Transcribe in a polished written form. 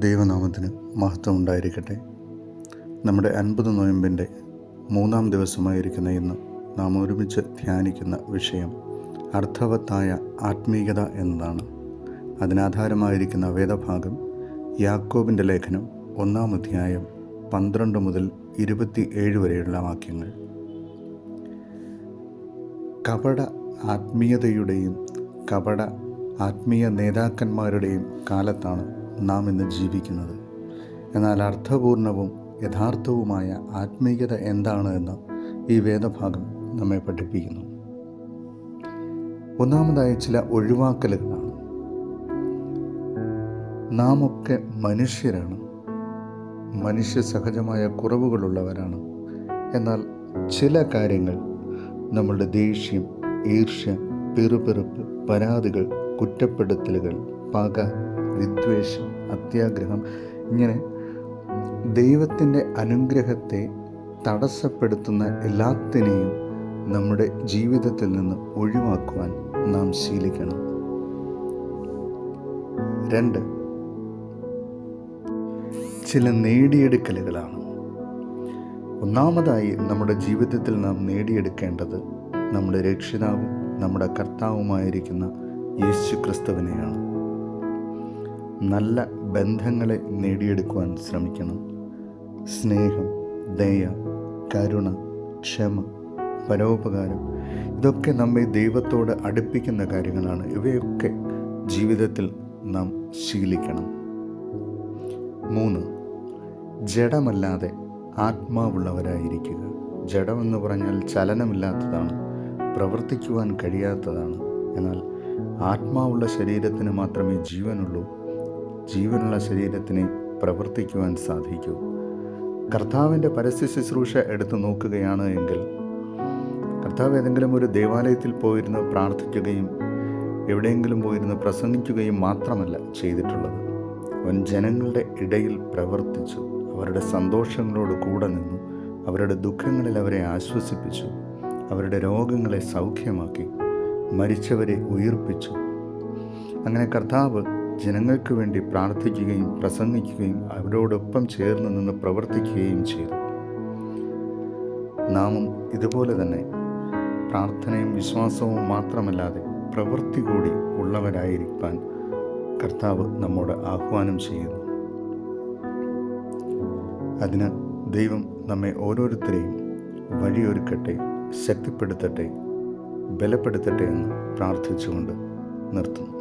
ദൈവനാമത്തിന് മഹത്വം ഉണ്ടായിരിക്കട്ടെ. നമ്മുടെ 50 നോയമ്പിൻ്റെ 3-ാം ദിവസമായിരിക്കുന്ന ഇന്ന് നാം ഒരുമിച്ച് ധ്യാനിക്കുന്ന വിഷയം അർത്ഥവത്തായ ആത്മീയത എന്നതാണ്. അതിനാധാരമായിരിക്കുന്ന വേദഭാഗം യാക്കോബിൻ്റെ ലേഖനം 1-ാം അധ്യായം 12 മുതൽ 27 വരെയുള്ള വാക്യങ്ങൾ. കപട ആത്മീയതയുടെയും കപട ആത്മീയ നേതാക്കന്മാരുടെയും കാലത്താണ് നാം ഇന്ന് ജീവിക്കുന്നത്. എന്നാൽ അർത്ഥപൂർണവും യഥാർത്ഥവുമായ ആത്മീയത എന്താണ് എന്ന് ഈ വേദഭാഗം നമ്മെ പഠിപ്പിക്കുന്നു. ഒന്നാമതായി ചില ഒഴിവാക്കലുകളാണ്. നാം ഒക്കെ മനുഷ്യരാണ്, മനുഷ്യ സഹജമായ കുറവുകളുള്ളവരാണ്. എന്നാൽ ചില കാര്യങ്ങൾ, നമ്മളുടെ ദേഷ്യം, ഈർഷ്യ, പിറുപിറുപ്പ്, പരാതികൾ, കുറ്റപ്പെടുത്തലുകൾ, പക, വിദ്വേഷം, അത്യാഗ്രഹം, ഇങ്ങനെ ദൈവത്തിൻ്റെ അനുഗ്രഹത്തെ തടസ്സപ്പെടുത്തുന്ന എല്ലാത്തിനെയും നമ്മുടെ ജീവിതത്തിൽ നിന്ന് ഒഴിവാക്കുവാൻ നാം ശീലിക്കണം. 2, ചില നേടിയെടുക്കലുകളാണ്. ഒന്നാമതായി നമ്മുടെ ജീവിതത്തിൽ നാം നേടിയെടുക്കേണ്ടത് നമ്മുടെ രക്ഷിതാവും നമ്മുടെ കർത്താവുമായിരിക്കുന്ന യേശു ക്രിസ്തുവിനെയാണ്. നല്ല ബന്ധങ്ങളെ നേടിയെടുക്കുവാൻ ശ്രമിക്കണം. സ്നേഹം, ദയ, കരുണ, ക്ഷമ, പരോപകാരം, ഇതൊക്കെ നമ്മെ ദൈവത്തോട് അടുപ്പിക്കുന്ന കാര്യങ്ങളാണ്. ഇവയൊക്കെ ജീവിതത്തിൽ നാം ശീലിക്കണം. 3, ജഡമല്ലാതെ ആത്മാവുള്ളവരായിരിക്കുക. ജഡമെന്ന് പറഞ്ഞാൽ ചലനമില്ലാത്തതാണ്, പ്രവർത്തിക്കുവാൻ കഴിയാത്തതാണ്. എന്നാൽ ആത്മാവുള്ള ശരീരത്തിന് മാത്രമേ ജീവനുള്ളൂ. ജീവനുള്ള ശരീരത്തിനെ പ്രവർത്തിക്കുവാൻ സാധിക്കൂ. കർത്താവിൻ്റെ പരസ്യ ശുശ്രൂഷ എടുത്തു നോക്കുകയാണ് എങ്കിൽ, കർത്താവ് ഏതെങ്കിലും ഒരു ദേവാലയത്തിൽ പോയിരുന്ന് പ്രാർത്ഥിക്കുകയും എവിടെയെങ്കിലും പോയിരുന്ന് പ്രസംഗിക്കുകയും മാത്രമല്ല ചെയ്തിട്ടുള്ളത്. അവൻ ജനങ്ങളുടെ ഇടയിൽ പ്രവർത്തിച്ചു, അവരുടെ സന്തോഷങ്ങളോട് കൂടെ നിന്നു, അവരുടെ ദുഃഖങ്ങളിൽ അവരെ ആശ്വസിപ്പിച്ചു, അവരുടെ രോഗങ്ങളെ സൗഖ്യമാക്കി, മരിച്ചവരെ ഉയിർപ്പിച്ചു. അങ്ങനെ കർത്താവ് ജനങ്ങൾക്ക് വേണ്ടി പ്രാർത്ഥിക്കുകയും പ്രസംഗിക്കുകയും അവരോടൊപ്പം ചേർന്ന് നിന്ന് പ്രവർത്തിക്കുകയും ചെയ്തു. നാമും ഇതുപോലെ തന്നെ പ്രാർത്ഥനയും വിശ്വാസവും മാത്രമല്ലാതെ പ്രവൃത്തി കൂടി ഉള്ളവരായിരിക്കാൻ കർത്താവ് നമ്മോട് ആഹ്വാനം ചെയ്യുന്നു. അതിന് ദൈവം നമ്മെ ഓരോരുത്തരെയും വഴിയൊരുക്കട്ടെ, ശക്തിപ്പെടുത്തട്ടെ, ബലപ്പെടുത്തട്ടെ എന്ന് പ്രാർത്ഥിച്ചുകൊണ്ട് നിർത്തുന്നു.